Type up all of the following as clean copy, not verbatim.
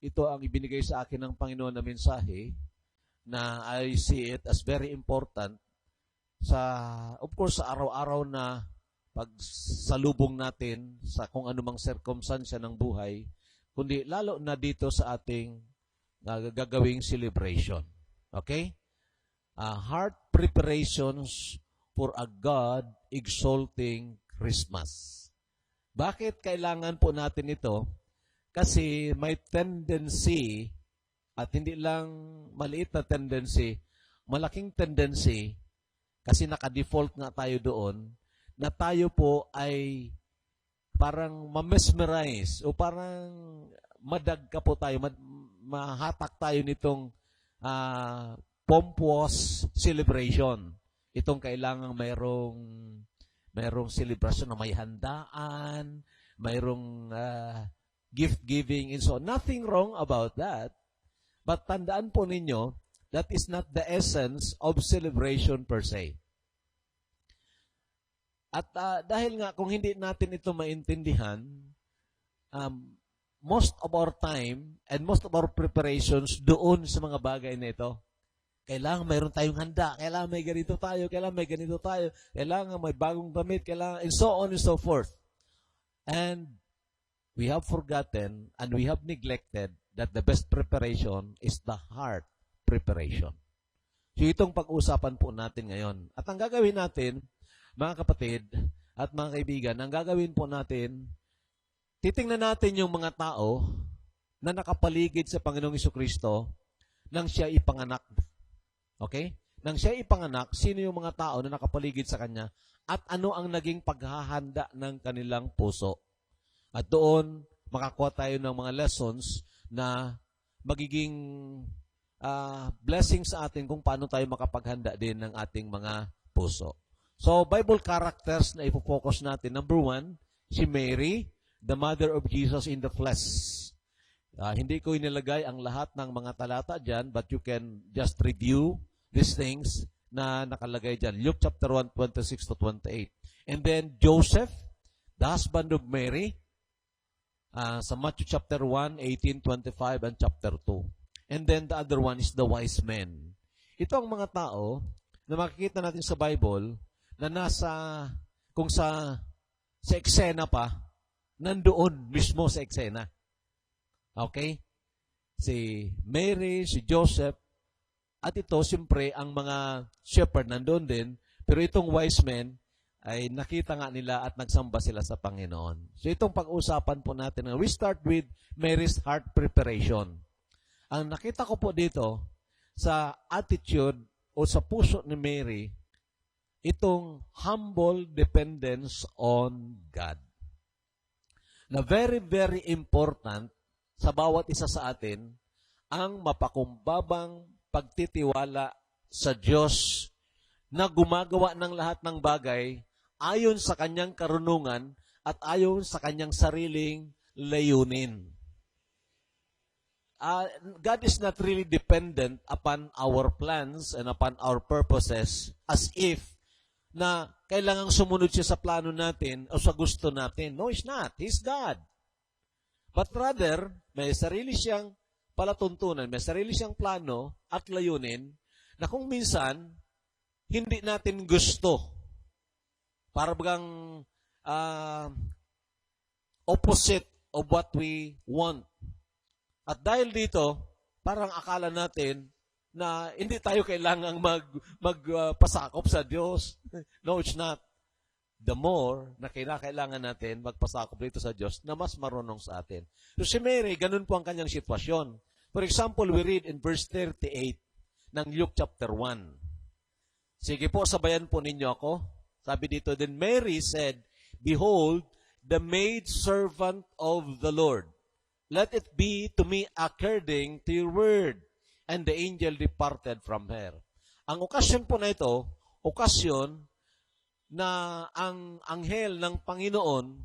ito ang ibinigay sa akin ng Panginoon na mensahe na I see it as very important of course, sa araw-araw na pagsalubong natin sa kung anumang circumstansya ng buhay, kundi lalo na dito sa ating gagawing celebration. Okay? Heart preparations for a God-exalting Christmas. Bakit kailangan po natin ito? Kasi may tendency, at hindi lang maliit na tendency, malaking tendency, kasi naka-default nga tayo doon, na tayo po ay parang ma-mesmerize o parang madagka po tayo, mahatak tayo nitong pompous celebration. Itong kailangang mayroong celebration na may handaan, mayroong gift-giving and so on. Nothing wrong about that. But tandaan po ninyo, that is not the essence of celebration per se. At dahil nga, kung hindi natin ito maintindihan, most of our time and most of our preparations doon sa mga bagay na ito, kailangan mayroon tayong handa, kailangan may ganito tayo, kailangan may ganito tayo, kailangan may bagong damit, kailangan, and so on and so forth. And we have forgotten and we have neglected that the best preparation is the heart preparation. So itong pag-usapan po natin ngayon. At ang gagawin natin, mga kapatid at mga kaibigan, ang gagawin po natin, titingnan natin yung mga tao na nakapaligid sa Panginoong Jesucristo nang siya ipanganak. Okay? Nang siya ipanganak, sino yung mga tao na nakapaligid sa Kanya at ano ang naging paghahanda ng kanilang puso. At doon, makakuha tayo ng mga lessons na magiging blessing sa atin kung paano tayo makapaghanda din ng ating mga puso. So, Bible characters na ipofocus natin. Number 1, si Mary, the mother of Jesus in the flesh. Hindi ko inilagay ang lahat ng mga talata dyan, but you can just review these things na nakalagay dyan. Luke chapter 1, 26 to 28. And then, Joseph, the husband of Mary, sa Matthew chapter 1, 18, 25, and chapter 2. And then the other one is the wise men. Ito ang mga tao na makikita natin sa Bible na kung sa eksena pa, nandoon mismo sa eksena. Okay? Si Mary, si Joseph, at ito, siyempre, ang mga shepherd nandoon din, pero itong wise men, ay nakita nga nila at nagsamba sila sa Panginoon. So itong pag-usapan po natin, we start with Mary's heart preparation. Ang nakita ko po dito, sa attitude o sa puso ni Mary, itong humble dependence on God. Na very, very important sa bawat isa sa atin, ang mapakumbabang pagtitiwala sa Diyos na gumagawa ng lahat ng bagay ayon sa kanyang karunungan at ayon sa kanyang sariling layunin. God is not really dependent upon our plans and upon our purposes as if na kailangang sumunod siya sa plano natin o sa gusto natin. No, He's not. He's God. But rather, may sarili siyang palatuntunan, may sarili siyang plano at layunin na kung minsan, hindi natin gusto. Para bagang opposite of what we want. At dahil dito, parang akala natin na hindi tayo kailangang magpasakop sa Diyos. No, it's not. The more na kailangan natin magpasakop dito sa Diyos na mas marunong sa atin. So si Mary, ganun po ang kanyang sitwasyon. For example, we read in verse 38 ng Luke chapter 1. Sige po, sabayan po ninyo ako. Sabi dito, then Mary said, behold, the maidservant of the Lord. Let it be to me according to your word. And the angel departed from her. Ang okasyon po na ito, okasyon na ang anghel ng Panginoon,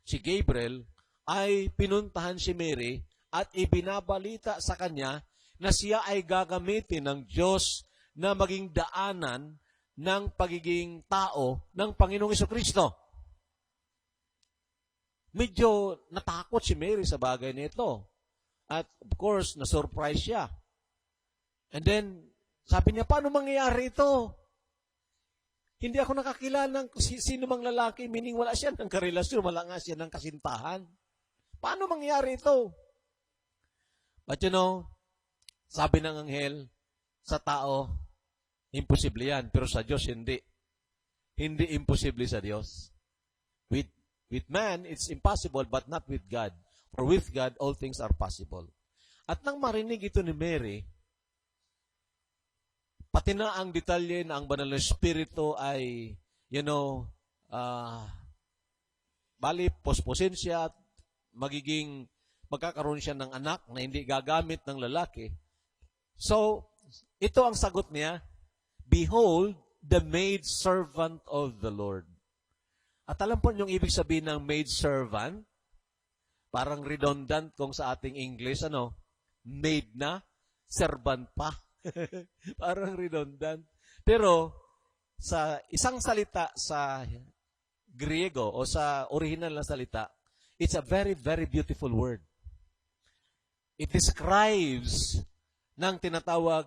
si Gabriel, ay pinuntahan si Mary at ibinabalita sa kanya na siya ay gagamitin ng Diyos na maging daanan ng pagiging tao ng Panginoong Jesucristo. Medyo natakot si Mary sa bagay nito. At of course, na-surprise siya. And then, sabi niya, paano mangyayari ito? Hindi ako nakakilala ng sino mang lalaki, meaning wala siya ng karelasyon, wala nga siya ng kasintahan. Paano mangyayari ito? But you know, sabi ng anghel, sa tao, imposible yan. Pero sa Diyos, hindi. Hindi imposible sa Diyos. With man, it's impossible, but not with God. For with God, all things are possible. At nang marinig ito ni Mary, pati na ang detalye na ang banal na Espiritu ay, bali, posposin siya at magkakaroon siya ng anak na hindi gagamit ng lalaki. So, ito ang sagot niya, behold, the maid servant of the Lord. At alam po yung ibig sabihin ng maid servant? Parang redundant kung sa ating English, maid na, servant pa. Parang redundant. Pero, sa isang salita sa Griego o sa original na salita, it's a very, very beautiful word. It describes ng tinatawag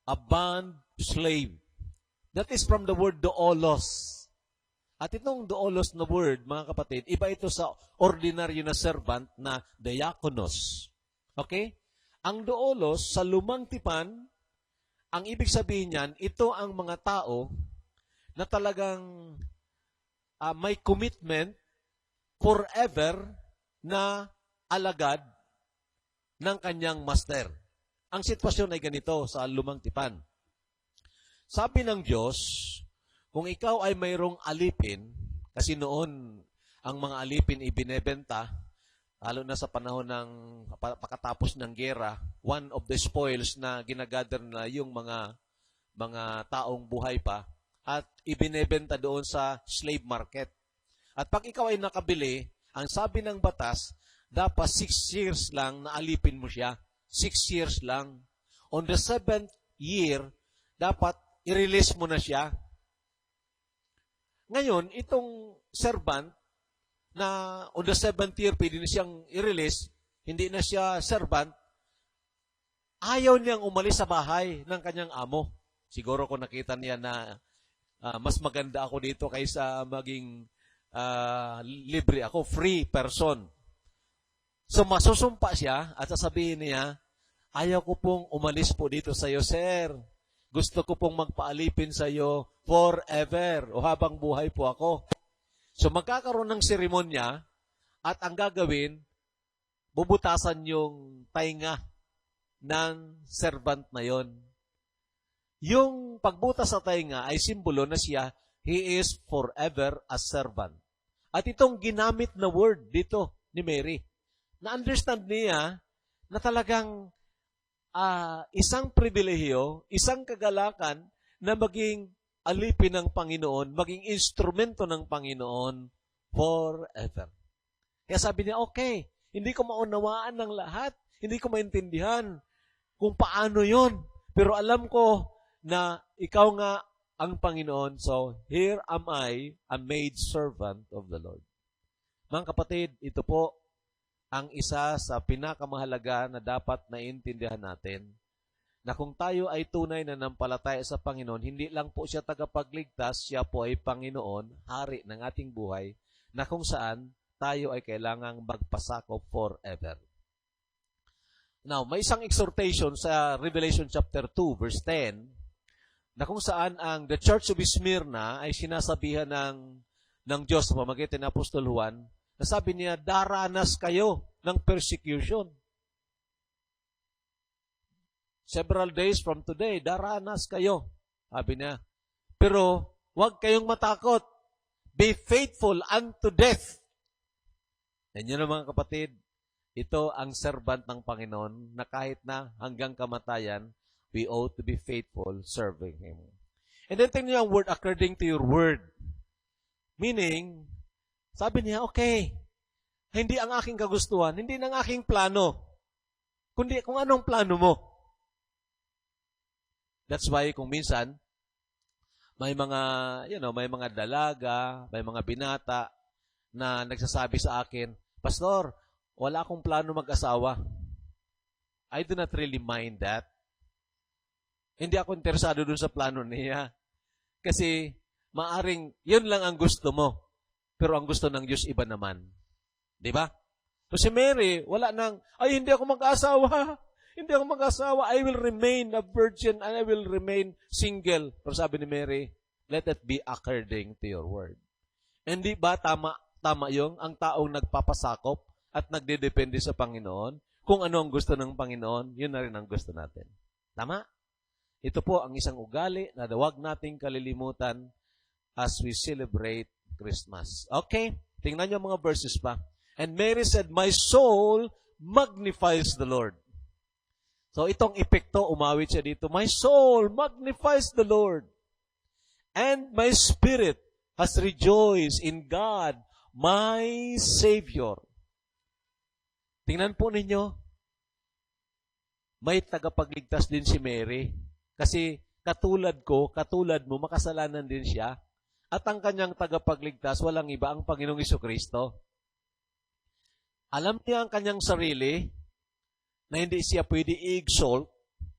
a bond slave. That is from the word doulos. At itong doulos na word, mga kapatid, iba ito sa ordinaryo na servant na diakonos. Okay? Ang doulos, sa lumang tipan, ang ibig sabihin niyan, ito ang mga tao na talagang may commitment forever na alagad ng kanyang master. Ang sitwasyon ay ganito sa lumang tipan. Sabi ng Diyos, kung ikaw ay mayroong alipin, kasi noon ang mga alipin ibinebenta, lalo na sa panahon ng pagkatapos ng gera, one of the spoils na ginagather na yung mga taong buhay pa, at ibinebenta doon sa slave market. At pag ikaw ay nakabili, ang sabi ng batas, dapat 6 years lang na alipin mo siya. 6 years lang. On the 7th year, dapat i-release mo na siya. Ngayon, itong servant na on the 7th year, pwede na siyang i-release, hindi na siya servant, ayaw niyang umalis sa bahay ng kanyang amo. Siguro kung nakita niya na mas maganda ako dito kaysa maging libre ako, free person. So masusumpa siya at sasabihin niya, ayaw ko pong umalis po dito sa iyo, sir. Gusto ko pong magpaalipin sa iyo forever o habang buhay po ako. So magkakaroon ng seremonya at ang gagawin, bubutasan yung tainga ng servant na yon. Yung pagbutas sa tainga ay simbolo na siya, he is forever a servant. At itong ginamit na word dito ni Mary, na-understand niya na talagang isang pribilehiyo, isang kagalakan na maging alipin ng Panginoon, maging instrumento ng Panginoon forever. Kaya sabi niya, okay, hindi ko maunawaan ng lahat, hindi ko maintindihan kung paano yon, pero alam ko na ikaw nga ang Panginoon, so here am I, a maid servant of the Lord. Mga kapatid, ito po ang isa sa pinakamahalaga na dapat naintindihan natin, na kung tayo ay tunay na nampalataya sa Panginoon, hindi lang po siya tagapagligtas, siya po ay Panginoon, hari ng ating buhay, na kung saan tayo ay kailangang magpasakop forever. Now, may isang exhortation sa Revelation chapter 2, verse 10, na kung saan ang the Church of Smyrna ay sinasabihan ng Diyos sa pamamagitan ng Apostol Juan, na sabi niya, daranas kayo ng persecution. Several days from today, daranas kayo. Sabi niya. Pero, huwag kayong matakot. Be faithful unto death. And yun mga kapatid, ito ang servant ng Panginoon na kahit na hanggang kamatayan, we ought to be faithful serving Him. And then tingnan niyo ang word, according to your word. Meaning, sabi niya, okay, hindi ang aking kagustuhan, hindi ang aking plano, kundi kung anong plano mo. That's why kung minsan, may mga, may mga dalaga, may mga binata na nagsasabi sa akin, Pastor, wala akong plano mag-asawa. I do not really mind that. Hindi ako interesado dun sa plano niya. Kasi, maaring, yun lang ang gusto mo. Pero ang gusto ng Diyos, iba naman. Di ba? So si Mary, wala nang, ay, hindi ako mag-asawa. Hindi ako mag-asawa. I will remain a virgin and I will remain single. Pero sabi ni Mary, let it be according to your word. Hindi ba tama yung ang taong nagpapasakop at nagdedepende sa Panginoon? Kung ano ang gusto ng Panginoon, yun na rin ang gusto natin. Tama? Ito po ang isang ugali na huwag nating kalilimutan as we celebrate Christmas. Okay? Tingnan niyo mga verses pa. And Mary said, my soul magnifies the Lord. So itong epekto, umawit siya dito. My soul magnifies the Lord. And my spirit has rejoiced in God, my Savior. Tingnan po ninyo, may tagapagligtas din si Mary. Kasi katulad ko, katulad mo, makasalanan din siya. At ang kanyang tagapagligtas, walang iba, ang Panginoong Jesucristo. Alam niya ang kanyang sarili, na hindi siya pwede i-exalt,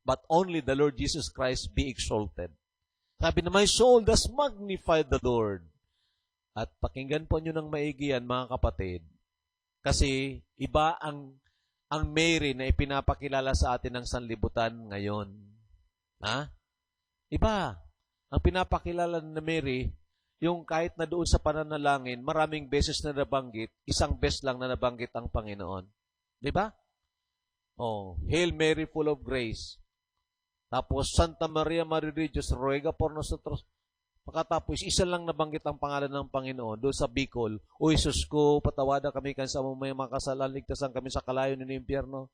but only the Lord Jesus Christ be exalted. Sabi na, my soul does magnify the Lord. At pakinggan po nyo ng maigi yan, mga kapatid. Kasi iba ang Mary na ipinapakilala sa atin ng sanlibutan ngayon. Ha? Iba. Ang pinapakilala na Mary, yung kahit na doon sa pananalangin, maraming beses na nabanggit, isang beses lang na nabanggit ang Panginoon. Di ba? Oh, Hail Mary, full of grace. Tapos, Santa Maria, Mother of Diyos, ruega por nosotros. Pagkatapos, isa lang nabanggit ang pangalan ng Panginoon doon sa Bicol. O Jesus ko, patawada kami kansa mo may makasalan, ligtasan kami sa kalayo ng impyerno.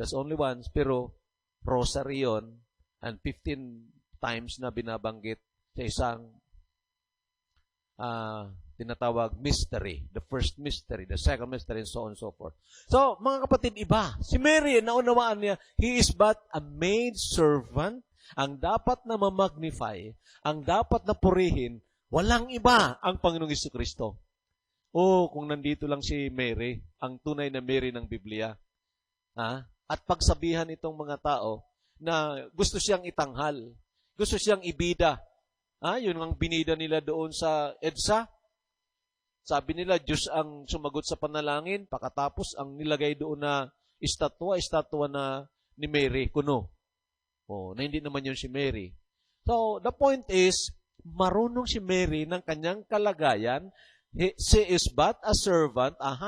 That's only once, pero rosary yun, and 15 times na binabanggit sa isang tinatawag mystery. The first mystery, the second mystery, and so on and so forth. So, mga kapatid, iba. Si Mary, naunawaan niya, he is but a maid servant. Ang dapat na mamagnify, ang dapat na purihin, walang iba ang Panginoong Jesucristo. Oh, kung nandito lang si Mary, ang tunay na Mary ng Biblia. At pagsabihan itong mga tao na gusto siyang itanghal, gusto siyang ibida. Yun ang binida nila doon sa EDSA. Sabi nila, Diyos ang sumagot sa panalangin, pakatapos ang nilagay doon na estatwa na ni Mary, kuno. Na hindi naman yun si Mary. So, the point is, marunong si Mary ng kanyang kalagayan. She is but a servant, a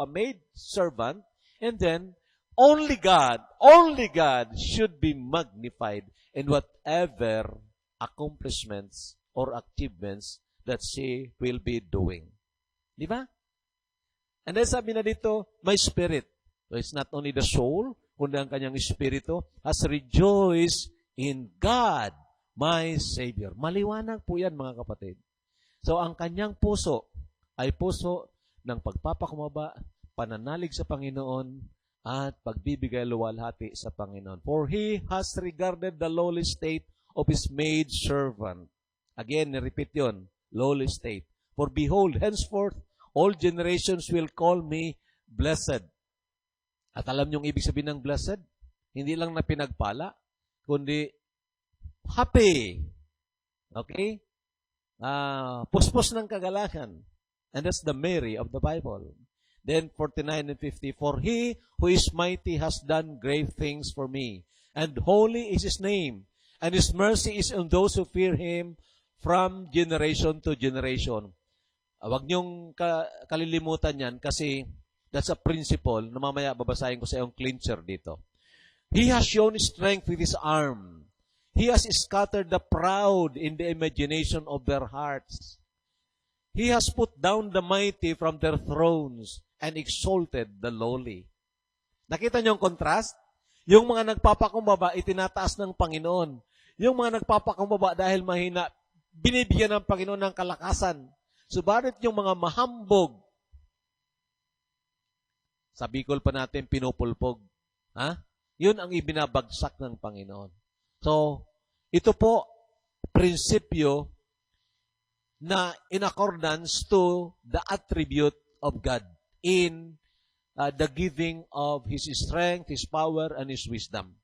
maid servant, and then, only God should be magnified in whatever accomplishments or achievements that she will be doing. Di ba? And then sabi na dito, my spirit. So it's not only the soul, kundi ang kanyang espiritu has rejoiced in God, my Savior. Maliwanag po yan, mga kapatid. So ang kanyang puso ay puso ng pagpapakumbaba, pananalig sa Panginoon, at pagbibigay luwalhati sa Panginoon. For He has regarded the lowly state of His maid servant. Again, repeat yon, lowly state. For behold, henceforth, all generations will call me blessed. At alam niyong ibig sabihin ng blessed? Hindi lang na pinagpala, kundi happy. Okay? Puspos ng kagalakan. And that's the Mary of the Bible. Then 49 and 50, for He who is mighty has done great things for me, and holy is His name, and His mercy is on those who fear Him from generation to generation. Huwag niyong kalilimutan yan kasi that's a principle na mamaya babasahin ko sa iyong clincher dito. He has shown strength with His arm. He has scattered the proud in the imagination of their hearts. He has put down the mighty from their thrones and exalted the lowly. Nakita niyo ang contrast? Yung mga nagpapakumbaba, itinataas ng Panginoon. Yung mga nagpapakumbaba dahil mahina, binibigyan ng Panginoon ng kalakasan. Subalit yung mga mahambog, sa Bicol pa natin, pinupulpog. Yun ang ibinabagsak ng Panginoon. So, ito po, prinsipyo na in accordance to the attribute of God in the giving of His strength, His power, and His wisdom.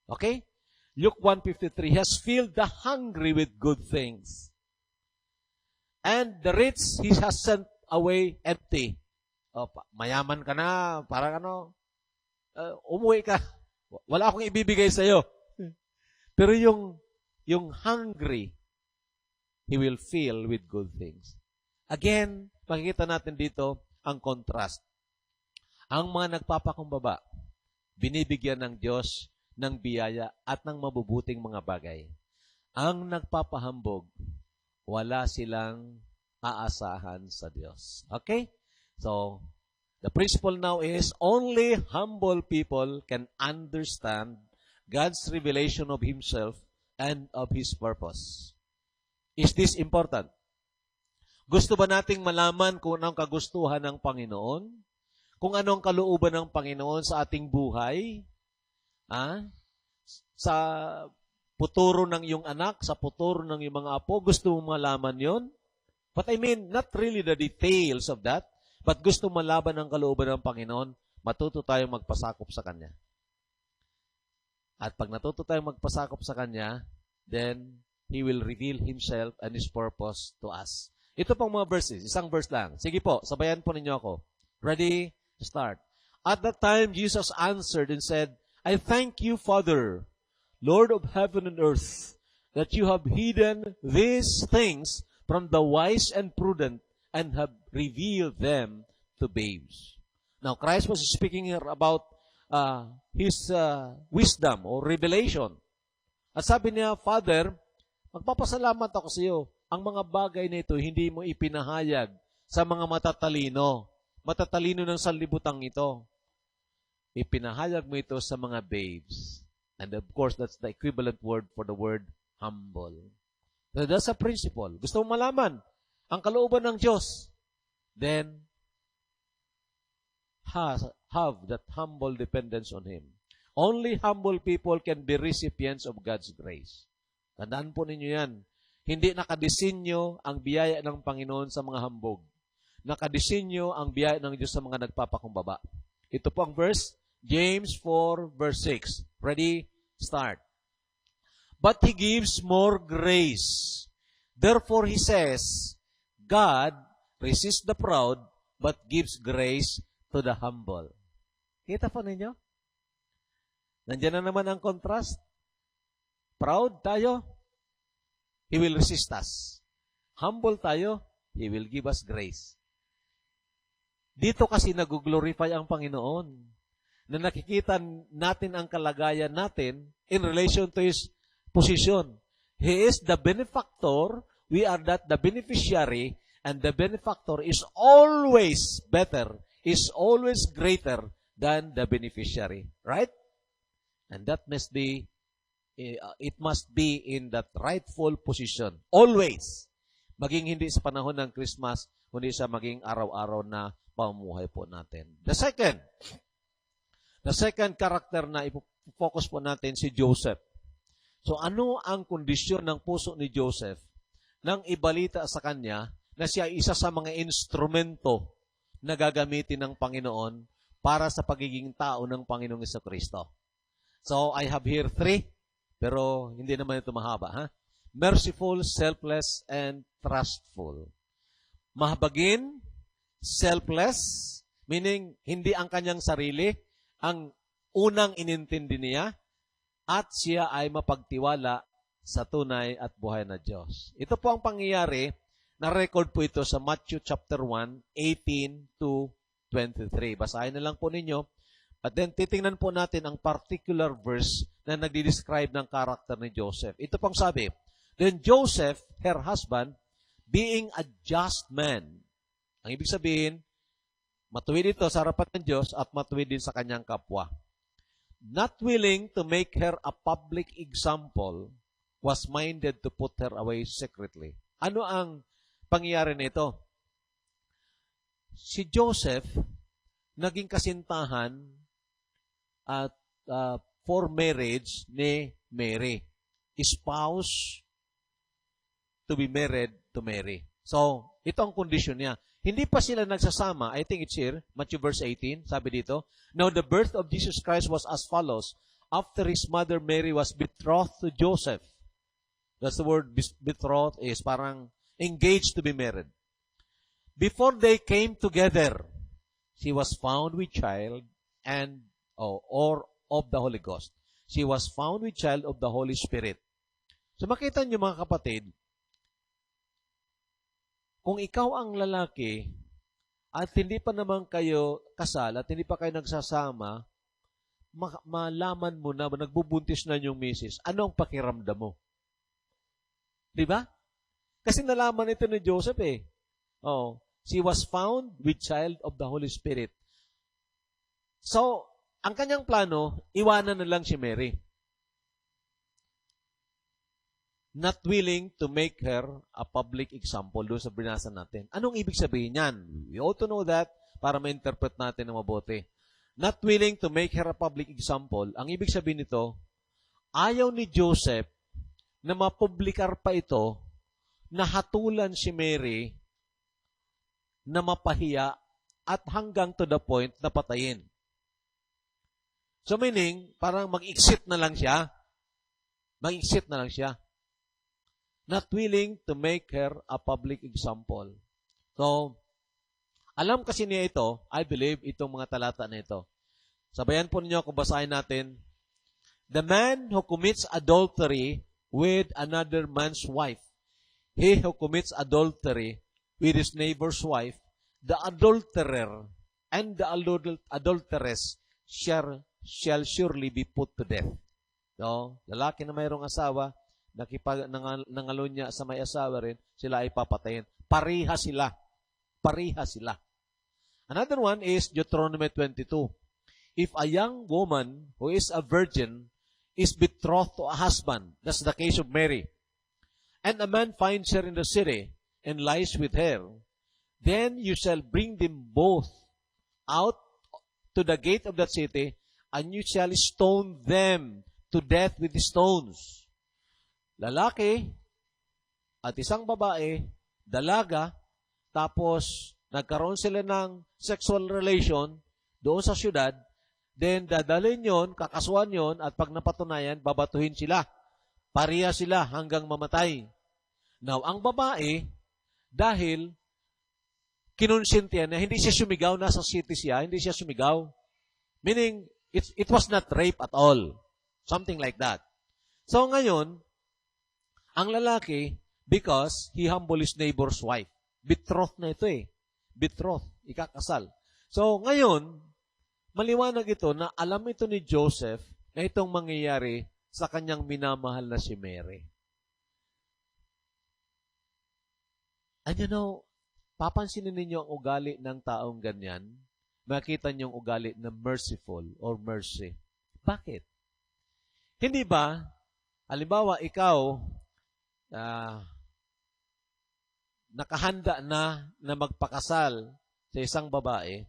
Okay? Luke 1:53, He has filled the hungry with good things. And the rich He has sent away empty. O, mayaman ka na, parang umuwi ka. Wala akong ibibigay sa'yo. Pero yung hungry, He will fill with good things. Again, makikita natin dito ang contrast. Ang mga nagpapakumbaba, binibigyan ng Diyos ng biyaya at ng mabubuting mga bagay. Ang nagpapahambog, wala silang aasahan sa Diyos. Okay? So, the principle now is only humble people can understand God's revelation of Himself and of His purpose. Is this important? Gusto ba nating malaman kung anong kagustuhan ng Panginoon? Kung anong kalooban ng Panginoon sa ating buhay? Sa puturo ng iyong anak, sa puturo ng iyong mga apo, gusto mo malaman yon? But I mean, not really the details of that, but gusto malaman ang kalooban ng Panginoon, matuto tayong magpasakop sa Kanya. At pag natuto tayong magpasakop sa Kanya, then He will reveal Himself and His purpose to us. Ito pong mga verses, isang verse lang. Sige po, sabayan po ninyo ako. Ready? Start. At that time, Jesus answered and said, I thank you, Father, Lord of heaven and earth, that you have hidden these things from the wise and prudent and have revealed them to babes. Now, Christ was speaking here about His wisdom or revelation. At sabi niya, Father, magpapasalamat ako sa iyo. Ang mga bagay na ito, hindi mo ipinahayag sa mga matatalino. Matatalino ng sanlibutan ito. Ipinahayag mo ito sa mga babes. And of course, that's the equivalent word for the word humble. So that's a principle. Gusto mo malaman ang kalooban ng Diyos, then have that humble dependence on Him. Only humble people can be recipients of God's grace. Tandaan po ninyo yan. Hindi nakadesinyo ang biyaya ng Panginoon sa mga hambog. Nakadesinyo ang biyaya ng Diyos sa mga nagpapakumbaba. Ito po ang verse, James 4, verse 6. Ready? Start. But He gives more grace. Therefore, He says, God resists the proud, but gives grace to the humble. Kita po ninyo? Nandiyan na naman ang contrast. Proud tayo, He will resist us. Humble tayo, He will give us grace. Dito kasi nag-glorify ang Panginoon na nakikita natin ang kalagayan natin in relation to His position. He is the benefactor, we are not the beneficiary, and the benefactor is always better, is always greater than the beneficiary. Right? And that must be, it must be in that rightful position. Always. Maging hindi sa panahon ng Christmas, kundi sa maging araw-araw na pamumuhay po natin. The second character na ipofocus po natin si Joseph. So ano ang kondisyon ng puso ni Joseph nang ibalita sa kanya na siya isa sa mga instrumento na gagamitin ng Panginoon para sa pagiging tao ng Panginoong Jesucristo? So I have here 3, pero hindi naman ito mahaba. Ha? Merciful, selfless, and trustful. Mahabagin, selfless, meaning hindi ang kanyang sarili, ang unang inintindi niya, at siya ay mapagtiwala sa tunay at buhay na Diyos. Ito po ang pangyayari, na-record po ito sa Matthew chapter 1, 18 to 23. Basahin na lang po ninyo. At then titingnan po natin ang particular verse na nagdi-describe ng karakter ni Joseph. Ito pang sabi, Then Joseph, her husband, being a just man. Ang ibig sabihin, matuwid ito sa harapan ng Diyos at matuwid din sa kanyang kapwa. Not willing to make her a public example, was minded to put her away secretly. Ano ang pangyayari nito? Si Joseph, naging kasintahan at for marriage ni Mary. Spouse to be married to Mary. So, ito ang kondisyon niya. Hindi pa sila nagsasama. I think it's here, Matthew verse 18, sabi dito, Now the birth of Jesus Christ was as follows. After his mother Mary was betrothed to Joseph. That's the word betrothed is parang engaged to be married. Before they came together, she was found with child or of the Holy Ghost. She was found with child of the Holy Spirit. So makita niyo mga kapatid, kung ikaw ang lalaki at hindi pa naman kayo kasal at hindi pa kayo nagsasama, malaman mo na nagbubuntis na yung misis, ano ang pakiramdam mo? Di ba? Kasi nalaman ito ni Joseph eh. Oh, she was found with child of the Holy Spirit. So, ang kanyang plano, iwanan na lang si Mary. Not willing to make her a public example doon sa binasa natin. Anong ibig sabihin yan? We ought to know that para ma-interpret natin ng mabuti. Not willing to make her a public example. Ang ibig sabihin nito, ayaw ni Joseph na mapublikar pa ito na hatulan si Mary na mapahiya at hanggang to the point na patayin. So meaning, parang mag-exit na lang siya. Mag-exit na lang siya. Not willing to make her a public example. So, alam kasi niya ito, I believe, itong mga talata na ito. Sabayan po ninyo kung basahin natin. The man who commits adultery with another man's wife, he who commits adultery with his neighbor's wife, the adulterer and the adulteress shall surely be put to death. So, lalaki na mayroong asawa, nangalo niya sa may asawa rin, sila ay papatayin. Pariha sila. Pariha sila. Another one is Deuteronomy 22. If a young woman who is a virgin is betrothed to a husband, that's the case of Mary, and a man finds her in the city and lies with her, then you shall bring them both out to the gate of that city, and you shall stone them to death with stones. Lalaki at isang babae, dalaga, tapos nagkaroon sila ng sexual relation doon sa syudad, then dadalhin yon, kakasuhan yon, at pag napatunayan, babatuhin sila. Pariya sila hanggang mamatay. Now, ang babae, dahil kinonsintihan na hindi siya sumigaw, nasa city siya, hindi siya sumigaw. Meaning, it was not rape at all. Something like that. So ngayon, ang lalaki, because he humbled his neighbor's wife. Betrothed na ito eh. Betrothed, ikakasal. So ngayon, maliwanag ito na alam ito ni Joseph na itong mangyayari sa kanyang minamahal na si Mary. And you know, papansinin ninyo ang ugali ng taong ganyan, makita niyo ang ugali na merciful or mercy. Bakit? Hindi ba, halimbawa, ikaw, nakahanda na magpakasal sa isang babae,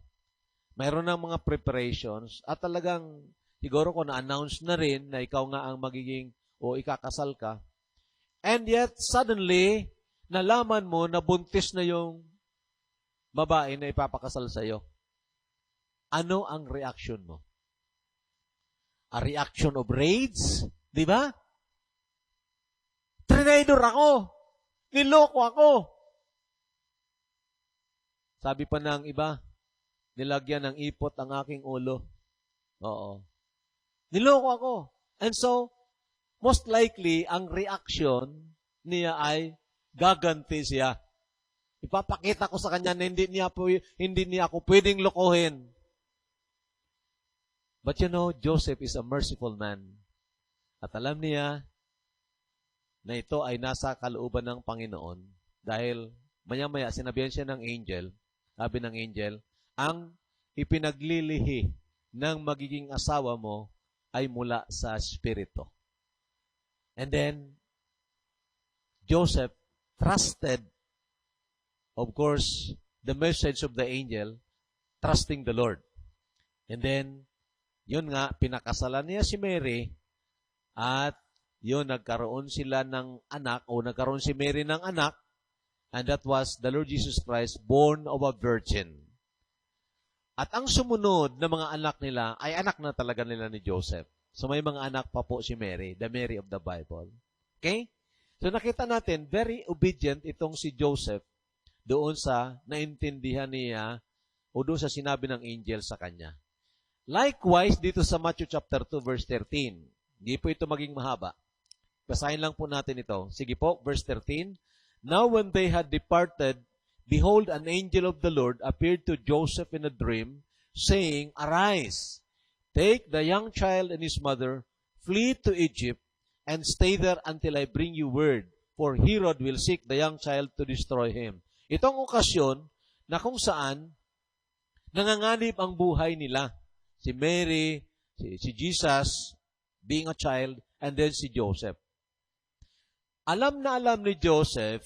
mayroon ng mga preparations, at talagang, siguro ko na-announce na rin na ikaw nga ang magiging, o ikakasal ka, and yet, suddenly, nalaman mo na buntis na yung babae na ipapakasal sa iyo. Ano ang reaction mo? A reaction of rage? Di ba? Trinidor ako! Niloko ako! Sabi pa ng iba, nilagyan ng ipot ang aking ulo. Oo. Niloko ako. And so, most likely, ang reaction niya ay gaganti siya. Ipapakita ko sa kanya na hindi niya ako pwedeng lokohin. But you know, Joseph is a merciful man. At alam niya na ito ay nasa kalooban ng Panginoon dahil maya-maya sinabihan siya ng angel, sabi ng angel, ang ipinaglilihi ng magiging asawa mo ay mula sa Espiritu. And then, Joseph trusted, of course, the message of the angel, trusting the Lord. And then, yun nga, pinakasalan niya si Mary, at yun, nagkaroon sila ng anak, o nagkaroon si Mary ng anak, And that was the Lord Jesus Christ born of a virgin. At ang sumunod na mga anak nila ay anak na talaga nila ni Joseph. So may mga anak pa po si Mary, the Mary of the Bible. Okay? So nakita natin, very obedient itong si Joseph doon sa naintindihan niya o doon sa sinabi ng angel sa kanya. Likewise, dito sa Matthew chapter 2, verse 13. Hindi po ito maging mahaba. Basahin lang po natin ito. Sige po, verse 13. Now when they had departed, behold, an angel of the Lord appeared to Joseph in a dream, saying, Arise, take the young child and his mother, flee to Egypt, and stay there until I bring you word, for Herod will seek the young child to destroy him. Itong okasyon na kung saan nanganganib ang buhay nila. Si Mary, si Jesus, being a child, and then si Joseph. Alam na alam ni Joseph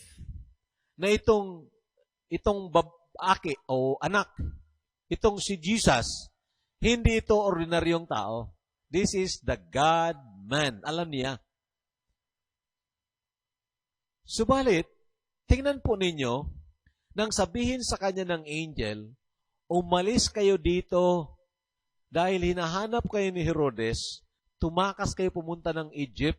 na itong babae o anak, itong si Jesus, hindi ito ordinaryong tao. This is the God-man. Alam niya. Subalit, tingnan po ninyo, nang sabihin sa kanya ng angel, umalis kayo dito dahil hinahanap kayo ni Herodes, tumakas kayo pumunta ng Egypt,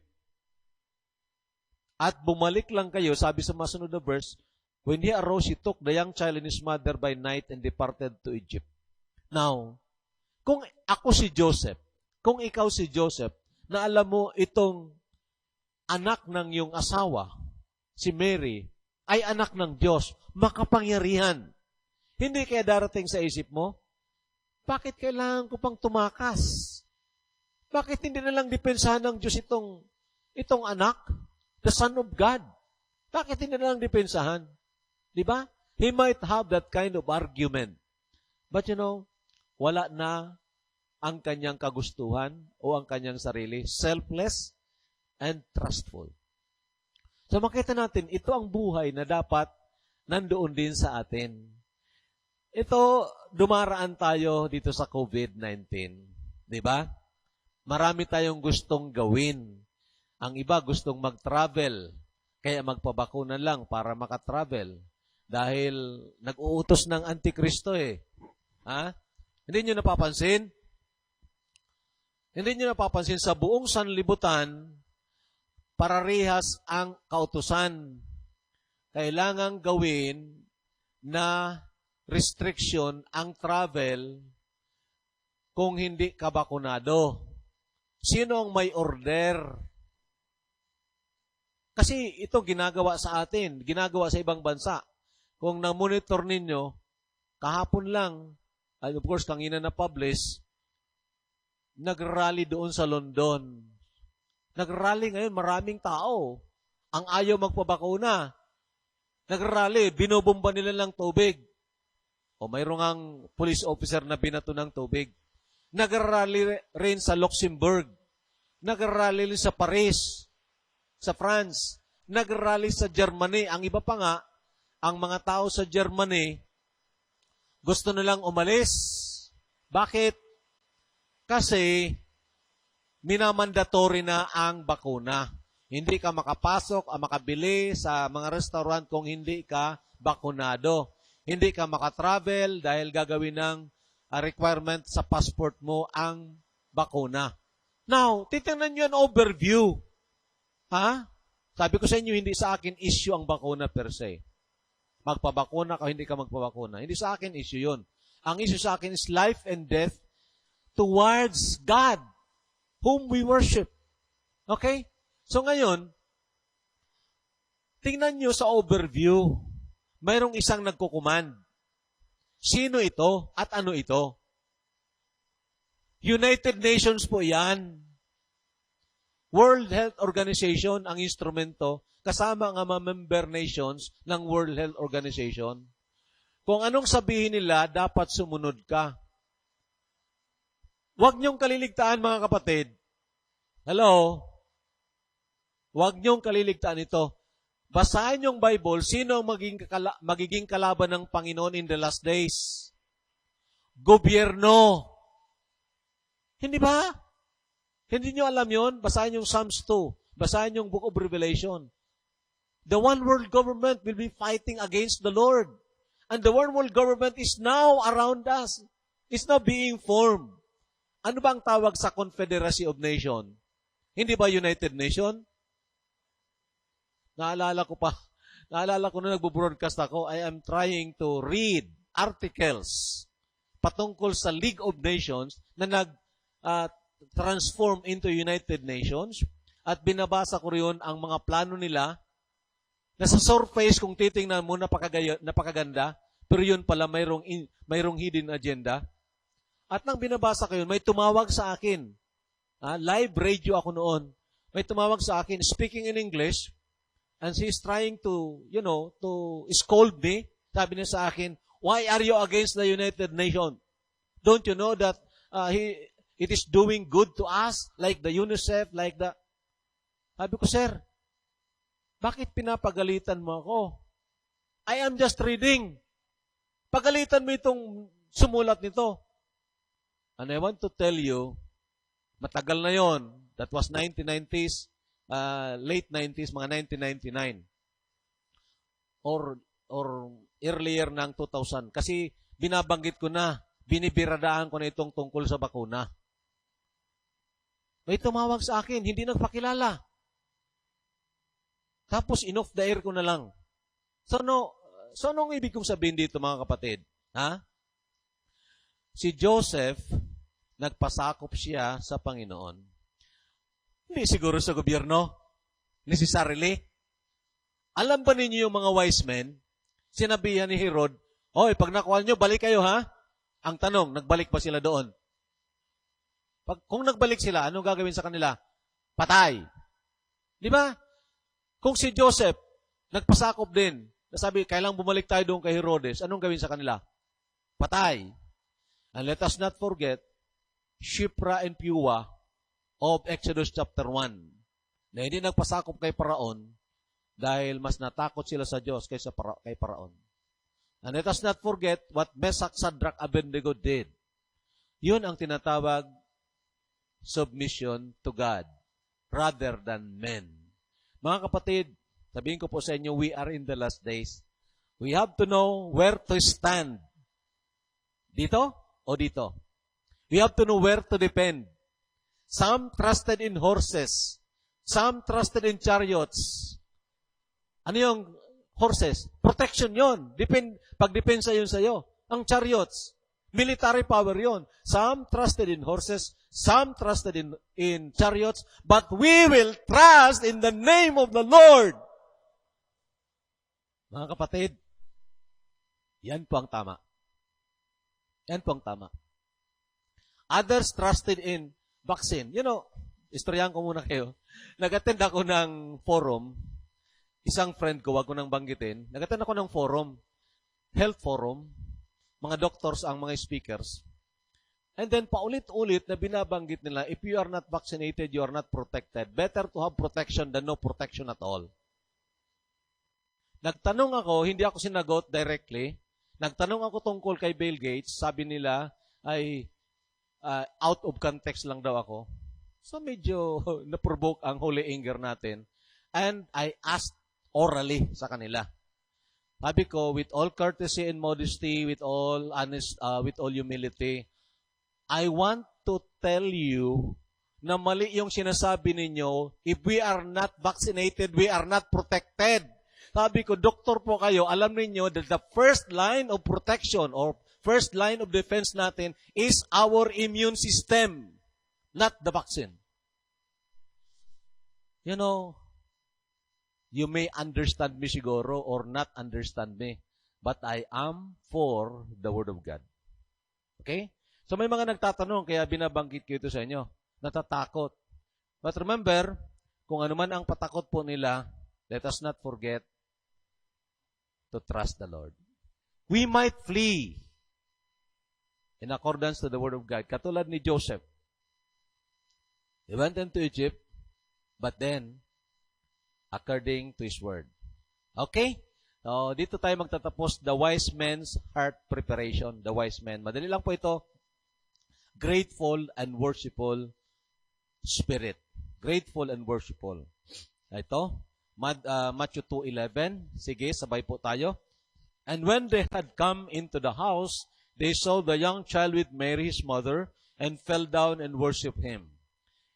at bumalik lang kayo, sabi sa masunod na verse, when he arose, he took the young child and his mother by night and departed to Egypt. Now, kung ako si Joseph, kung ikaw si Joseph, na alam mo itong anak ng iyong asawa, si Mary, ay anak ng Diyos, makapangyarihan. Hindi kaya darating sa isip mo, bakit kailangan ko pang tumakas? Bakit hindi na lang depensahan ng Diyos itong anak? The Son of God. Bakit hindi na lang depensahan? Di ba? He might have that kind of argument. But wala na ang kanyang kagustuhan o ang kanyang sarili. Selfless and trustful. So makita natin, ito ang buhay na dapat nandoon din sa atin. Ito, dumaraan tayo dito sa COVID-19. Di ba? Marami tayong gustong gawin. Ang iba gustong mag-travel, kaya magpabakuna lang para makatravel. Dahil nag-uutos ng Antikristo eh. Ha? Hindi nyo napapansin? Hindi nyo napapansin sa buong sanlibutan, pararehas ang kautusan. Kailangang gawin na restriction ang travel kung hindi ka bakunado. Sino ang may order? Kasi ito ginagawa sa atin, ginagawa sa ibang bansa. Kung na-monitor ninyo, kahapon lang, and of course, kanina na-publish, nag-rally doon sa London. Nag-rally ngayon, maraming tao. Ang ayaw magpabakuna. Nag-rally, binubomba nila ng tubig. O mayroong ang police officer na binato ng tubig. Nag-rally rin sa Luxembourg. Nag-rally rin sa Paris, sa France. Nag-rally sa Germany. Ang iba pa nga, ang mga tao sa Germany, gusto nilang umalis. Bakit? Kasi, minamandatory na ang bakuna. Hindi ka makapasok, makabili sa mga restaurant kung hindi ka bakunado. Hindi ka makatravel dahil gagawin ng requirement sa passport mo ang bakuna. Now, titingnan nyo ang overview. Ha? Sabi ko sa inyo, hindi sa akin issue ang bakuna per se. Magpabakuna ka, hindi ka magpabakuna. Hindi sa akin issue yun. Ang issue sa akin is life and death towards God, whom we worship. Okay? So ngayon, tingnan nyo sa overview. Mayroong isang nagkukuman. Sino ito at ano ito? United Nations po yan. World Health Organization ang instrumento, kasama ang mga member nations ng World Health Organization. Kung anong sabihin nila, dapat sumunod ka. Huwag niyong kaliligtaan, mga kapatid. Hello? Huwag niyong kaliligtaan ito. Basahin yung Bible, sino ang magiging kalaban ng Panginoon in the last days? Gobyerno. Hindi ba? Hindi nyo alam yon? Basahin yung Psalms 2. Basahin yung Book of Revelation. the one world government will be fighting against the Lord. And the one world government is now around us. It's now being formed. Ano ba ang tawag sa Confederacy of Nations? Hindi ba United Nation? Naalala ko na nagbo-broadcast ako, I am trying to read articles patungkol sa League of Nations na nag-transform into United Nations at binabasa ko riyon ang mga plano nila na sa surface kung titingnan mo napakaganda, pero yun pala mayroong hidden agenda. At nang binabasa ko yun, may tumawag sa akin. Live radio ako noon. May tumawag sa akin, speaking in English, and she's trying to, to scold me. Sabi niya sa akin, why are you against the United Nations? Don't you know that it is doing good to us, like the UNICEF, like the... Sabi ko, sir, bakit pinapagalitan mo ako? I am just reading. Pagalitan mo itong sumulat nito. And I want to tell you, matagal na yon. That was 1990s, late 90s, mga 1999. Or earlier ng 2000. Kasi binabanggit ko na, binibiradaan ko na itong tungkol sa bakuna. May tumawag sa akin, hindi nagpakilala. Tapos in-off the air ko na lang. So anong ibig kong sabihin dito mga kapatid? Si Joseph, nagpasakop siya sa Panginoon. Hindi siguro sa gobyerno, necessarily. Alam ba ninyo yung mga wise men? Sinabihan ni Herod, pag nakuha nyo, balik kayo ha? Ang tanong, nagbalik ba sila doon? Kung nagbalik sila, anong gagawin sa kanila? Patay. Di ba? Kung si Joseph, nagpasakop din, nasabi, kailang bumalik tayo doon kay Herodes, anong gawin sa kanila? Patay. And let us not forget, Shipra and Puah of Exodus chapter 1, na hindi nagpasakop kay Paraon dahil mas natakot sila sa Diyos kaysa kay Paraon. And let us not forget what Meshach, Shadrach, Abednego did. Yun ang tinatawag submission to God rather than men. Mga kapatid, sabihin ko po sa inyo, we are in the last days. We have to know where to stand. Dito o dito? We have to know where to depend. Some trusted in horses. Some trusted in chariots. Ano yung horses? Protection yon. Pagdepensa yun sa'yo. Ang chariots, military power yon. Some trusted in horses. Some trusted in chariots. But we will trust in the name of the Lord. Mga kapatid, yan po ang tama. Yan po ang tama. Others trusted in vaccine. Istoryahan ko muna kayo. Nag-attend ako ng forum. Isang friend ko, wag ko nang banggitin. Nag-attend ako ng forum. Health forum. Mga doctors ang mga speakers. And then, paulit-ulit na binabanggit nila, if you are not vaccinated, you are not protected. Better to have protection than no protection at all. Nagtanong ako, hindi ako sinagot directly. Nagtanong ako tungkol kay Bill Gates. Sabi nila ay out of context lang daw ako. So medyo na-provoke ang holy anger natin. And I asked orally sa kanila. Sabi ko, with all courtesy and modesty, with all humility, I want to tell you na mali yung sinasabi ninyo, if we are not vaccinated, we are not protected. Sabi ko, doktor po kayo, alam niyo that the first line of protection or first line of defense natin is our immune system, not the vaccine. You may understand me siguro or not understand me, but I am for the Word of God. Okay? So may mga nagtatanong, kaya binabanggit ko ito sa inyo. Natatakot. But remember, kung ano man ang patakot po nila, let us not forget to trust the Lord. We might flee in accordance to the Word of God. Katulad ni Joseph. He went into Egypt, but then, according to His Word. Okay? So, dito tayo magtatapos, the wise man's heart preparation. The wise man. Madali lang po ito. Grateful and worshipful spirit. Grateful and worshipful. Ito, Matthew 2:11. Sige, sabay po tayo. And when they had come into the house, they saw the young child with Mary his mother, and fell down and worshipped him.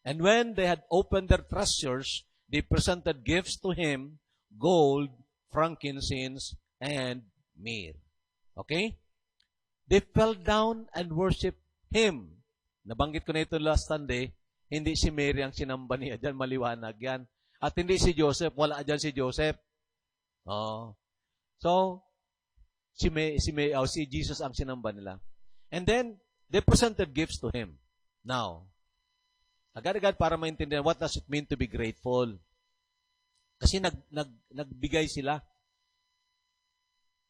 And when they had opened their treasures, they presented gifts to him, gold, frankincense, and myrrh. Okay? They fell down and worshipped him. Nabanggit ko na ito last Sunday, hindi si Mary ang sinamba niya. Diyan, maliwanag yan. At hindi si Joseph. Wala dyan si Joseph. Oh. So, si Jesus ang sinamba nila. And then, they presented gifts to him. Now, agad-agad para maintindihan, what does it mean to be grateful? Kasi nagbigay sila.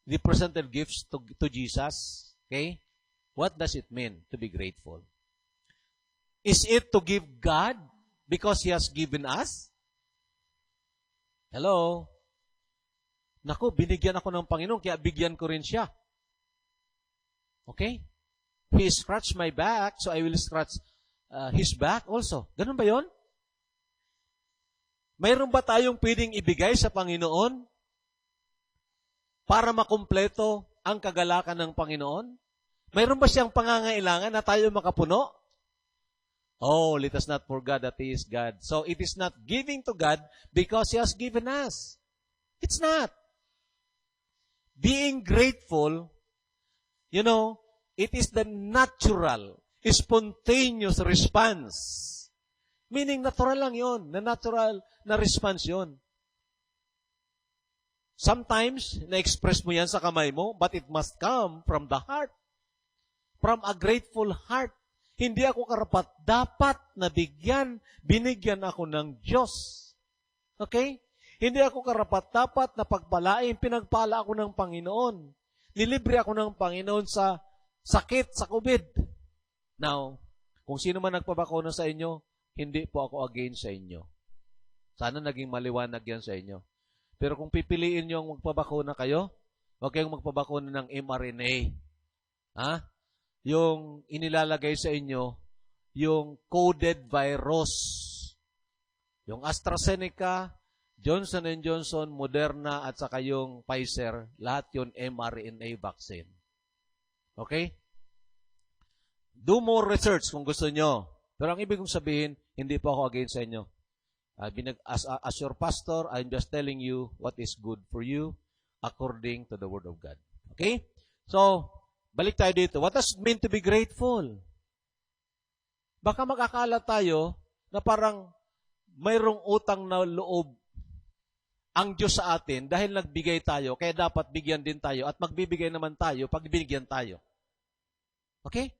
They presented gifts to Jesus. Okay? What does it mean to be grateful? Is it to give God because He has given us? Hello? Naku, binigyan ako ng Panginoon, kaya bigyan ko rin siya. Okay? He scratched my back, so I will scratch His back also. Ganun ba yon? Mayroon ba tayong pwedeng ibigay sa Panginoon para makumpleto ang kagalakan ng Panginoon? Mayroon ba siyang pangangailangan na tayo makapuno? Oh, let us not forget that He is God. So, it is not giving to God because He has given us. It's not. Being grateful, it is the natural, spontaneous response. Meaning, natural lang yon, natural na response yon. Sometimes, na-express mo yan sa kamay mo, but it must come from the heart. From a grateful heart. Hindi ako karapat. Dapat na binigyan ako ng Diyos. Okay? Hindi ako karapat. Dapat na pagpalain, pinagpala ako ng Panginoon. Nilibre ako ng Panginoon sa sakit, sa COVID. Now, kung sino man nagpabakuna sa inyo, hindi po ako against sa inyo. Sana naging maliwanag yan sa inyo. Pero kung pipiliin nyo ang magpabakuna kayo, huwag kayong magpabakuna ng mRNA. Ha? Yung inilalagay sa inyo, yung coded virus. Yung AstraZeneca, Johnson & Johnson, Moderna, at saka yung Pfizer, lahat yun mRNA vaccine. Okay? Do more research kung gusto nyo. Pero ang ibig kong sabihin, hindi po ako against sa inyo. As your pastor, I'm just telling you what is good for you according to the Word of God. Okay? So, balik tayo dito. What does it mean to be grateful? Baka makakala tayo na parang mayroong utang na loob ang Diyos sa atin dahil nagbigay tayo, kaya dapat bigyan din tayo at magbibigay naman tayo pag binigyan tayo. Okay?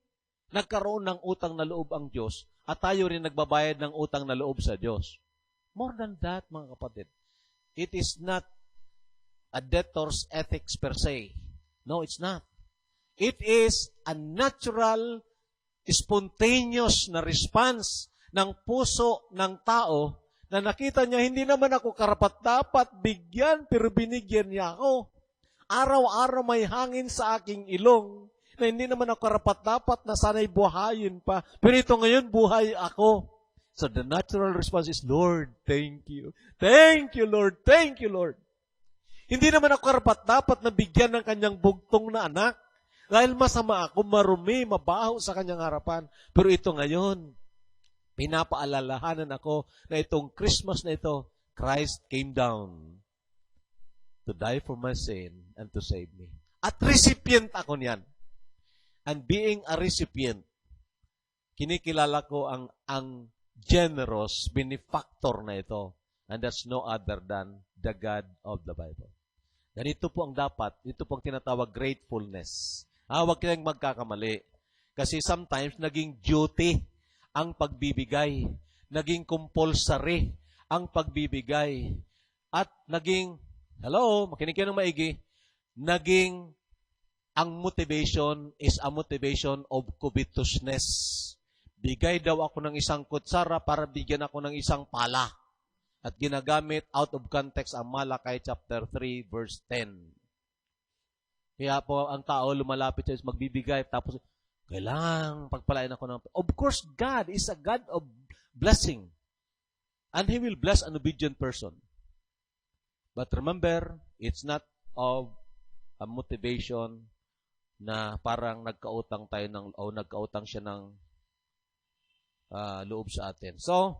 Nagkaroon ng utang na loob ang Diyos at tayo rin nagbabayad ng utang na loob sa Diyos. More than that, mga kapatid, it is not a debtor's ethics per se. No, it's not. It is a natural, spontaneous na response ng puso ng tao na nakita niya, hindi naman ako karapat-dapat bigyan, pero binigyan niya ako. Araw-araw may hangin sa aking ilong, na hindi naman ako karapat-dapat na sana'y buhayin pa. Pero ito ngayon, buhay ako. So the natural response is, Lord, thank you. Thank you, Lord. Thank you, Lord. Hindi naman ako karapat-dapat na bigyan ng kanyang bugtong na anak. Dahil masama ako, marumi, mabaho sa kanyang harapan. Pero ito ngayon, pinapaalalahanan ako na itong Christmas na ito, Christ came down to die for my sin and to save me. At recipient ako niyan. And being a recipient, kinikilala ko ang generous benefactor na ito. And that's no other than the God of the Bible. Ganito po ang dapat, ito po ang tinatawag gratefulness. Huwag kayong magkakamali. Kasi sometimes, naging duty ang pagbibigay. Naging compulsory ang pagbibigay. At naging, makinig kayo ng maigi, naging ang motivation is a motivation of covetousness. Bigay daw ako ng isang kutsara para bigyan ako ng isang pala. At ginagamit out of context ang Malakay chapter 3 verse 10. Kaya po ang tao lumalapit siya magbibigay tapos kailangang pagpalain ako ng... Of course, God is a God of blessing. And He will bless an obedient person. But remember, it's not of a motivation na parang nagkautang tayo nagkautang siya ng loob sa atin. So,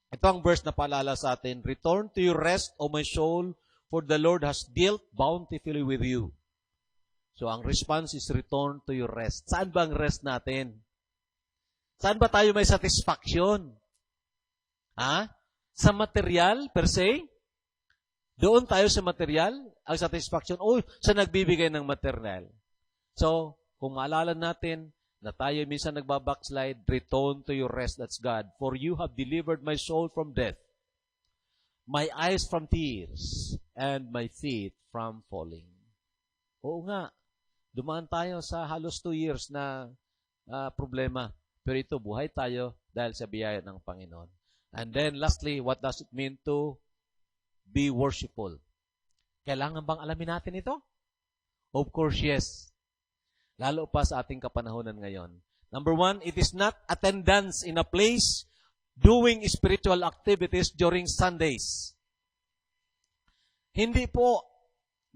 ito ang verse na paalala sa atin, return to your rest, O my soul, for the Lord has dealt bountifully with you. So, ang response is return to your rest. Saan ba ang rest natin? Saan ba tayo may satisfaction? Sa material per se? Doon tayo sa material, ang satisfaction, sa nagbibigay ng material. So, kung maalala natin na tayo minsan nagbabackslide, return to your rest, that's God. For you have delivered my soul from death, my eyes from tears, and my feet from falling. Oo nga, dumaan tayo sa halos 2 years na problema. Pero ito, buhay tayo dahil sa biyaya ng Panginoon. And then, lastly, what does it mean to be worshipful? Kailangan bang alamin natin ito? Of course, yes. Lalo pa sa ating kapanahonan ngayon. Number 1, it is not attendance in a place doing spiritual activities during Sundays. Hindi po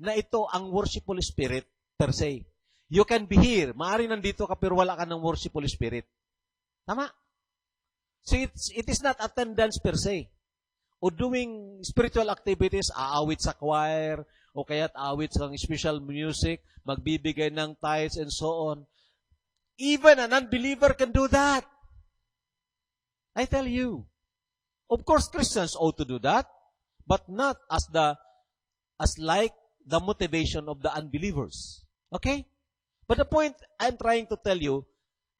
na ito ang worshipful spirit per se. You can be here. Maaari nandito ka pero wala ka ng worshipful spirit. Tama? So it is not attendance per se. O doing spiritual activities, aawit sa choir, o kaya't aawit sa special music, magbibigay ng tithes and so on. Even an unbeliever can do that. I tell you. Of course, Christians ought to do that, but not as like the motivation of the unbelievers. Okay? But the point I'm trying to tell you,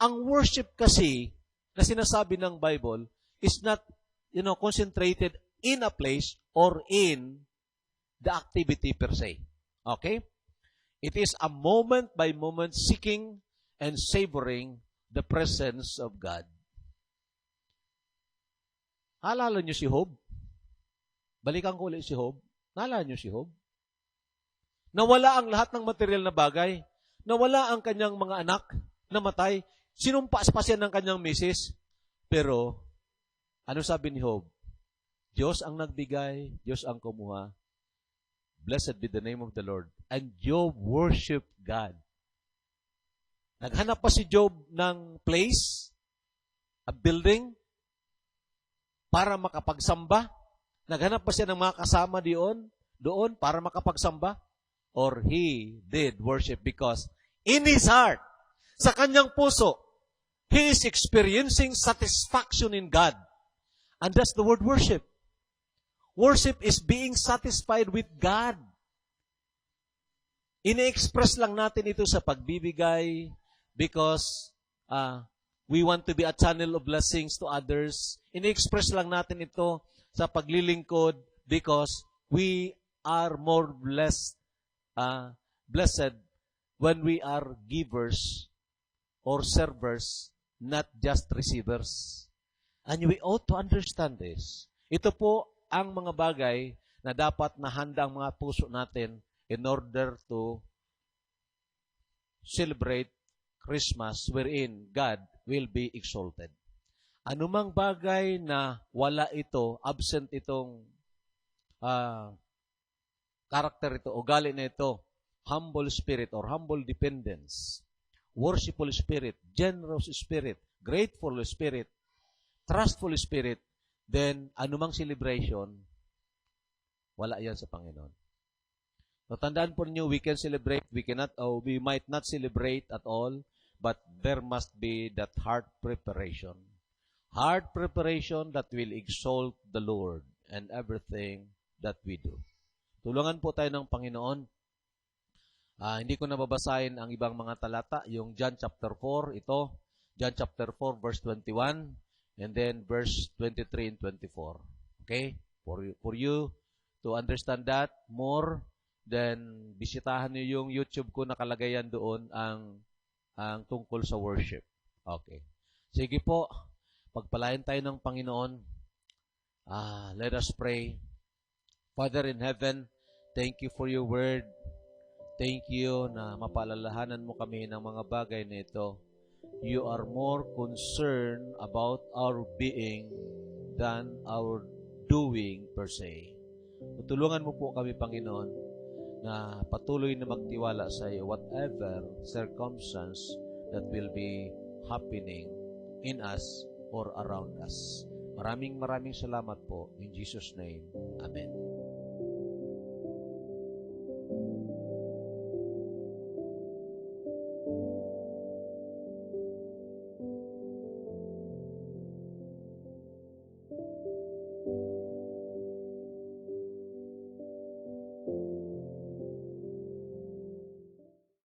ang worship kasi na sinasabi ng Bible is not, concentrated in a place or in the activity per se. Okay? It is a moment-by-moment seeking and savoring the presence of God. Naalala niyo si Job? Balikan ko ulit si Job. Naalala niyo si Job? Nawala ang lahat ng material na bagay. Nawala ang kanyang mga anak. Namatay. Sinumpas pa siya ng kanyang misis. Pero, ano sabi ni Job? Diyos ang nagbigay, Diyos ang kumuha. Blessed be the name of the Lord. And Job worshiped God. Naghanap pa si Job ng place, a building, para makapagsamba. Naghanap pa siya ng mga kasama doon para makapagsamba. Or he did worship because in his heart, sa kanyang puso, he is experiencing satisfaction in God. And that's the word worship. Worship is being satisfied with God. Ini-express lang natin ito sa pagbibigay because we want to be a channel of blessings to others. Ini-express lang natin ito sa paglilingkod because we are more blessed when we are givers or servers, not just receivers. And we ought to understand this. Ito po ang mga bagay na dapat nahanda ang mga puso natin in order to celebrate Christmas wherein God will be exalted. Anumang bagay na wala ito, absent itong character ito, ugali na ito, humble spirit or humble dependence, worshipful spirit, generous spirit, grateful spirit, trustful spirit, then anumang celebration, wala yan sa Panginoon. So, tandaan po niyo, we can celebrate, we might not celebrate at all, but there must be that heart preparation. Heart preparation that will exalt the Lord and everything that we do. Tulungan po tayo ng Panginoon. Hindi ko nababasahin ang ibang mga talata, yung John chapter 4, ito, John chapter 4, verse 21, and then verse 23 and 24. Okay? For you to understand that more, then bisitahan niyo yung YouTube ko, nakalagay yan doon ang tungkol sa worship. Okay. Sige po, pagpalain tayo ng Panginoon. Let us pray. Father in heaven, thank you for your word. Thank you na mapaalalahanan mo kami ng mga bagay na ito. You are more concerned about our being than our doing per se. Tulungan mo po kami, Panginoon, na patuloy na magtiwala sa iyo whatever circumstance that will be happening in us or around us. Maraming salamat po. In Jesus' name, Amen.